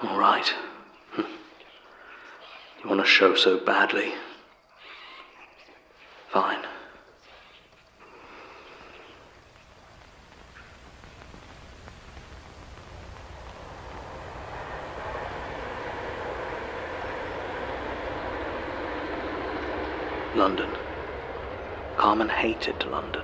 All right. You want a show so badly? Fine. London. Carmen hated London.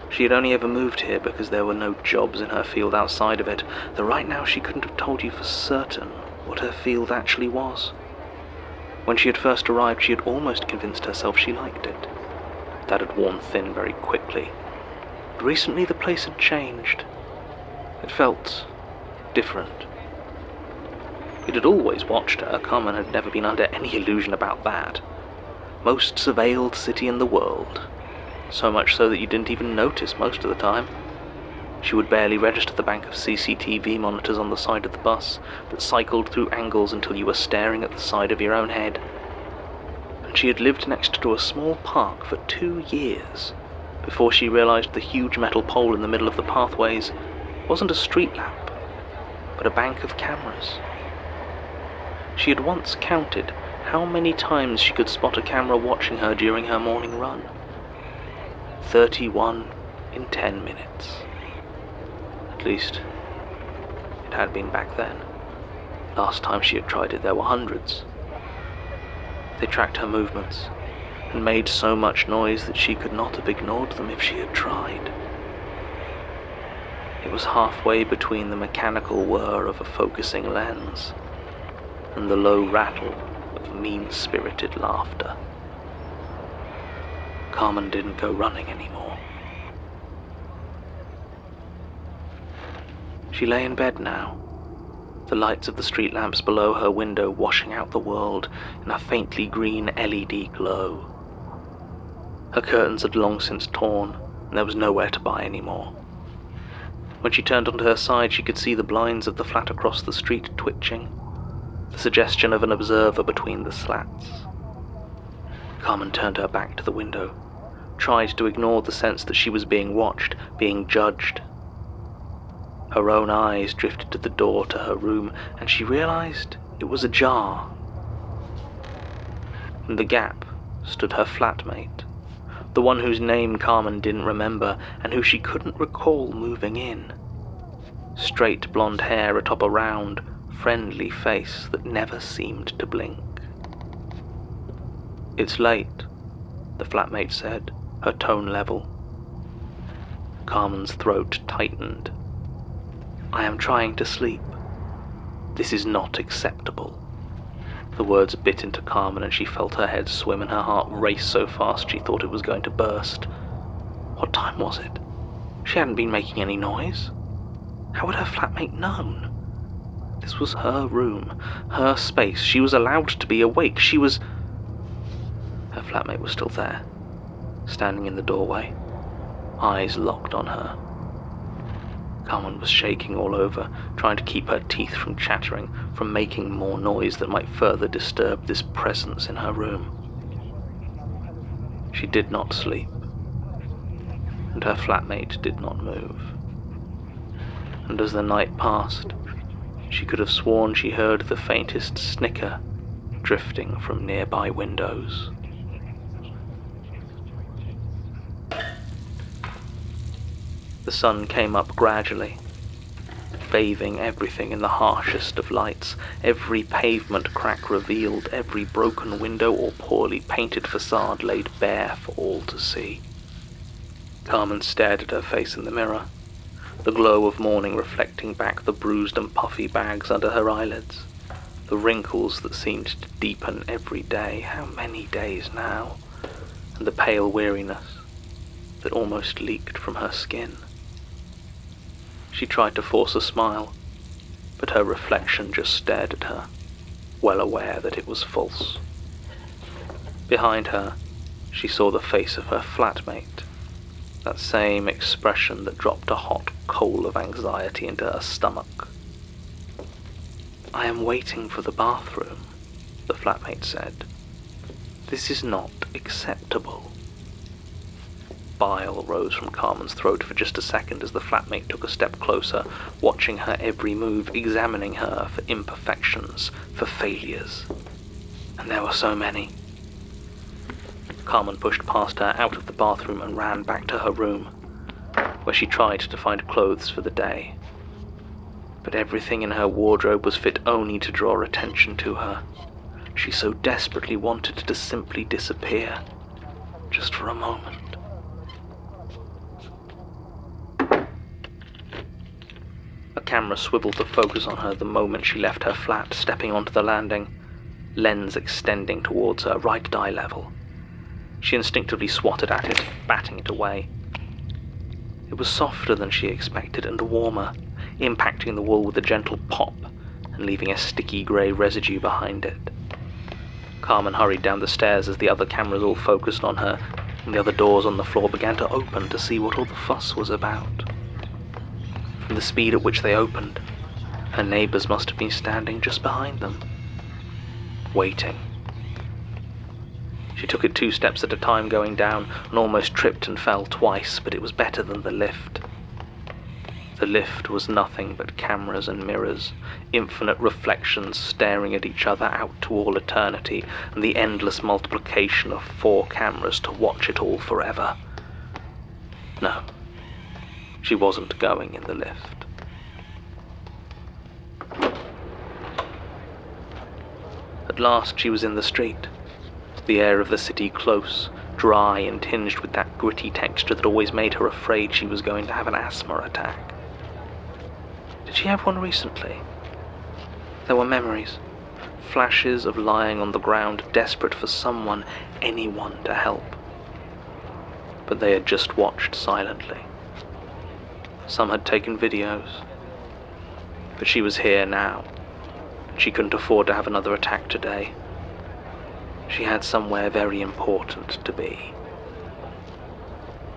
She had only ever moved here because there were no jobs in her field outside of it, though right now she couldn't have told you for certain what her field actually was. When she had first arrived, she had almost convinced herself she liked it. That had worn thin very quickly. But recently the place had changed. It felt different. It had always watched her. Carmen had never been under any illusion about that. Most surveilled city in the world. So much so that you didn't even notice most of the time. She would barely register the bank of CCTV monitors on the side of the bus that cycled through angles until you were staring at the side of your own head. And she had lived next to a small park for 2 years before she realized the huge metal pole in the middle of the pathways wasn't a street lamp, but a bank of cameras. She had once counted how many times she could spot a camera watching her during her morning run. 31 in 10 minutes. At least, it had been back then. Last time she had tried it, there were hundreds. They tracked her movements, and made so much noise that she could not have ignored them if she had tried. It was halfway between the mechanical whir of a focusing lens and the low rattle of mean-spirited laughter. Carmen didn't go running anymore. She lay in bed now, the lights of the street lamps below her window washing out the world in a faintly green LED glow. Her curtains had long since torn, and there was nowhere to buy any more. When she turned onto her side, she could see the blinds of the flat across the street twitching, the suggestion of an observer between the slats. Carmen turned her back to the window, tried to ignore the sense that she was being watched, being judged. Her own eyes drifted to the door to her room, and she realized it was ajar. In the gap stood her flatmate, the one whose name Carmen didn't remember and who she couldn't recall moving in. Straight blonde hair atop a round, friendly face that never seemed to blink. "It's late," the flatmate said, her tone level. Carmen's throat tightened. "I am trying to sleep. This is not acceptable." The words bit into Carmen and she felt her head swim and her heart race so fast she thought it was going to burst. What time was it? She hadn't been making any noise. How would her flatmate known? This was her room, her space. She was allowed to be awake. Her flatmate was still there, standing in the doorway, eyes locked on her. Carmen was shaking all over, trying to keep her teeth from chattering, from making more noise that might further disturb this presence in her room. She did not sleep, and her flatmate did not move. And as the night passed, she could have sworn she heard the faintest snicker drifting from nearby windows. The sun came up gradually, bathing everything in the harshest of lights. Every pavement crack revealed, every broken window or poorly painted facade laid bare for all to see. Carmen stared at her face in the mirror, the glow of morning reflecting back the bruised and puffy bags under her eyelids, the wrinkles that seemed to deepen every day, how many days now, and the pale weariness that almost leaked from her skin. She tried to force a smile, but her reflection just stared at her, well aware that it was false. Behind her, she saw the face of her flatmate, that same expression that dropped a hot coal of anxiety into her stomach. "I am waiting for the bathroom," the flatmate said. "This is not acceptable." bile rose from Carmen's throat for just a second as the flatmate took a step closer, watching her every move, examining her for imperfections, for failures. And there were so many. Carmen pushed past her out of the bathroom and ran back to her room, where she tried to find clothes for the day. But everything in her wardrobe was fit only to draw attention to her. She so desperately wanted to simply disappear, just for a moment. A camera swiveled to focus on her the moment she left her flat, stepping onto the landing, lens extending towards her, right at eye level. She instinctively swatted at it, batting it away. It was softer than she expected and warmer, impacting the wall with a gentle pop and leaving a sticky grey residue behind it. Carmen hurried down the stairs as the other cameras all focused on her, and the other doors on the floor began to open to see what all the fuss was about. From the speed at which they opened, her neighbours must have been standing just behind them, waiting. She took it 2 steps at a time going down, and almost tripped and fell twice, but it was better than the lift. The lift was nothing but cameras and mirrors, infinite reflections staring at each other out to all eternity, and the endless multiplication of 4 cameras to watch it all forever. No, she wasn't going in the lift. At last she was in the street. The air of the city close, dry and tinged with that gritty texture that always made her afraid she was going to have an asthma attack. Did she have one recently? There were memories, flashes of lying on the ground, desperate for someone, anyone to help. But they had just watched silently. Some had taken videos. But she was here now, and she couldn't afford to have another attack today. She had somewhere very important to be.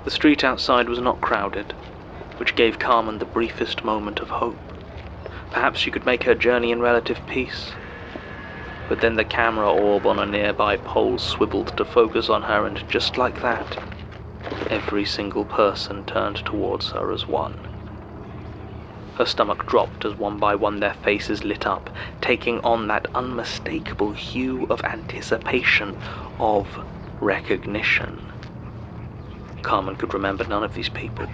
The street outside was not crowded, which gave Carmen the briefest moment of hope. Perhaps she could make her journey in relative peace. But then the camera orb on a nearby pole swiveled to focus on her, and just like that, every single person turned towards her as one. Her stomach dropped as one by one their faces lit up, taking on that unmistakable hue of anticipation, of recognition. Carmen could remember none of these people,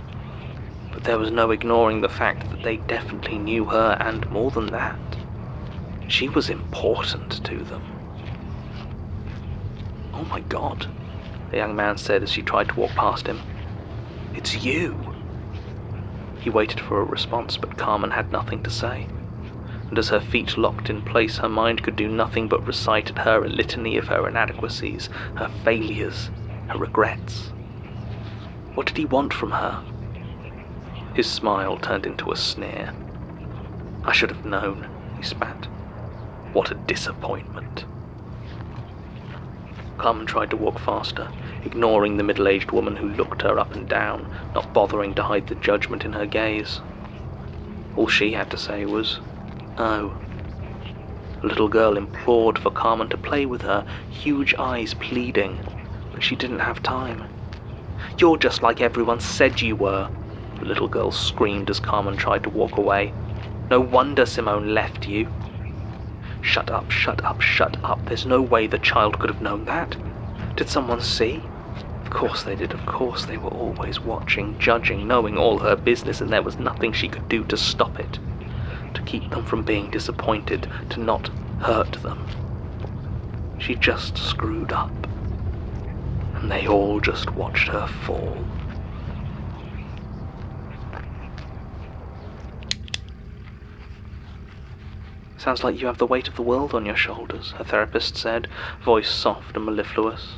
but there was no ignoring the fact that they definitely knew her, and more than that, she was important to them. "Oh my God," the young man said as she tried to walk past him. "It's you." He waited for a response, but Carmen had nothing to say, and as her feet locked in place, her mind could do nothing but recite at her a litany of her inadequacies, her failures, her regrets. What did he want from her? His smile turned into a sneer. "I should have known," he spat. "What a disappointment." Carmen tried to walk faster, ignoring the middle-aged woman who looked her up and down, not bothering to hide the judgment in her gaze. All she had to say was, "Oh." The little girl implored for Carmen to play with her, huge eyes pleading, but she didn't have time. "You're just like everyone said you were," the little girl screamed as Carmen tried to walk away. "No wonder Simone left you." "Shut up, shut up, shut up. There's no way the child could have known that. Did someone see?" Of course they did, of course they were always watching, judging, knowing all her business, and there was nothing she could do to stop it, to keep them from being disappointed, to not hurt them. She just screwed up, and they all just watched her fall. "Sounds like you have the weight of the world on your shoulders," her therapist said, voice soft and mellifluous.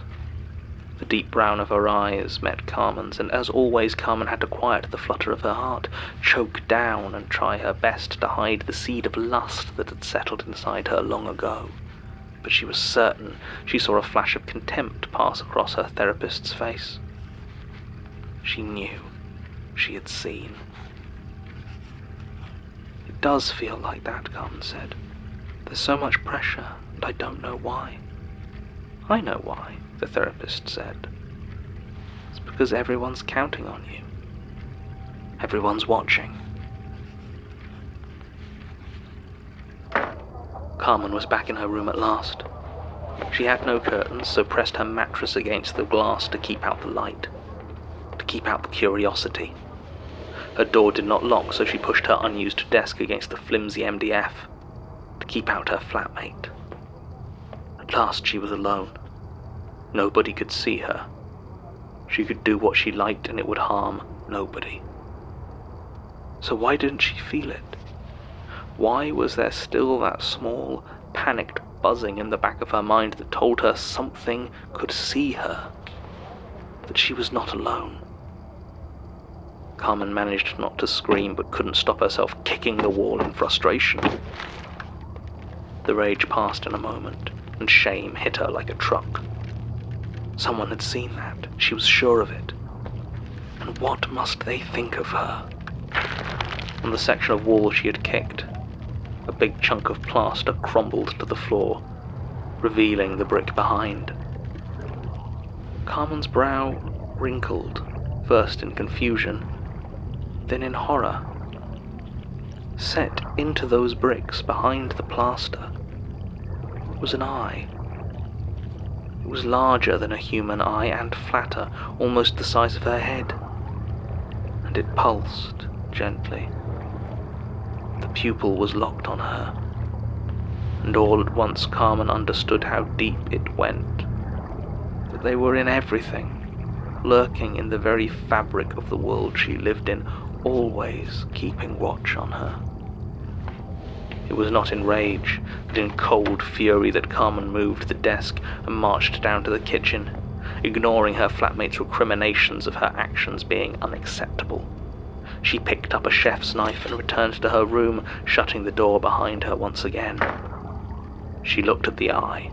The deep brown of her eyes met Carmen's, and as always Carmen had to quiet the flutter of her heart, choke down and try her best to hide the seed of lust that had settled inside her long ago. But she was certain she saw a flash of contempt pass across her therapist's face. She knew. She had seen. "It does feel like that," Carmen said. "There's so much pressure, and I don't know why." "I know why," the therapist said. "It's because everyone's counting on you. Everyone's watching. Carmen was back in her room at last. She had no curtains, so pressed her mattress against the glass to keep out the light, to keep out the curiosity. Her door did not lock, so she pushed her unused desk against the flimsy MDF, to keep out her flatmate. At last she was alone. Nobody could see her. She could do what she liked and it would harm nobody. So why didn't she feel it? Why was there still that small, panicked buzzing in the back of her mind that told her something could see her, that she was not alone? Carmen managed not to scream, but couldn't stop herself kicking the wall in frustration. The rage passed in a moment, and shame hit her like a truck. Someone had seen that, she was sure of it. And what must they think of her? On the section of wall she had kicked, a big chunk of plaster crumbled to the floor, revealing the brick behind. Carmen's brow wrinkled, first in confusion, then in horror. Set into those bricks behind the plaster was an eye. It was larger than a human eye and flatter, almost the size of her head, and it pulsed gently. The pupil was locked on her, and all at once Carmen understood how deep it went, that they were in everything, lurking in the very fabric of the world she lived in, always keeping watch on her. It was not in rage, but in cold fury that Carmen moved the desk and marched down to the kitchen, ignoring her flatmate's recriminations of her actions being unacceptable. She picked up a chef's knife and returned to her room, shutting the door behind her once again. She looked at the eye,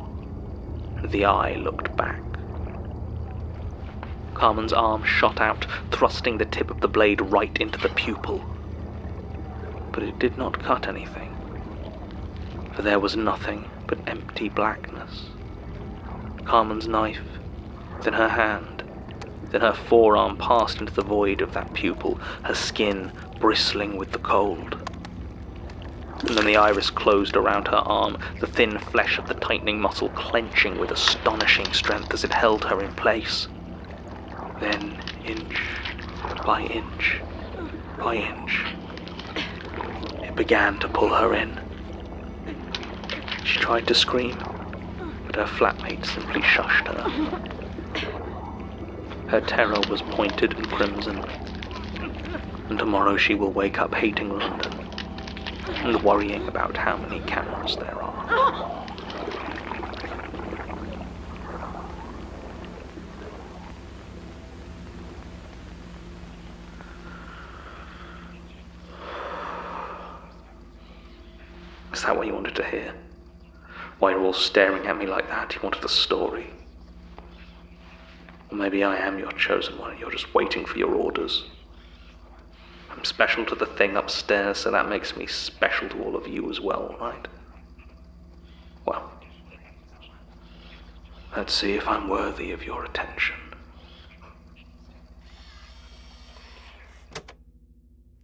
and the eye looked back. Carmen's arm shot out, thrusting the tip of the blade right into the pupil. But it did not cut anything, for there was nothing but empty blackness. Carmen's knife, then her hand, then her forearm passed into the void of that pupil, her skin bristling with the cold. And then the iris closed around her arm, the thin flesh of the tightening muscle clenching with astonishing strength as it held her in place. Then, inch by inch by inch, it began to pull her in. She tried to scream, but her flatmate simply shushed her. Her terror was pointed and crimson, and tomorrow she will wake up hating London and worrying about how many cameras there are. Is that what you wanted to hear? Why you're all staring at me like that? You wanted a story? Or maybe I am your chosen one and you're just waiting for your orders. I'm special to the thing upstairs, so that makes me special to all of you as well, right? Well, let's see if I'm worthy of your attention.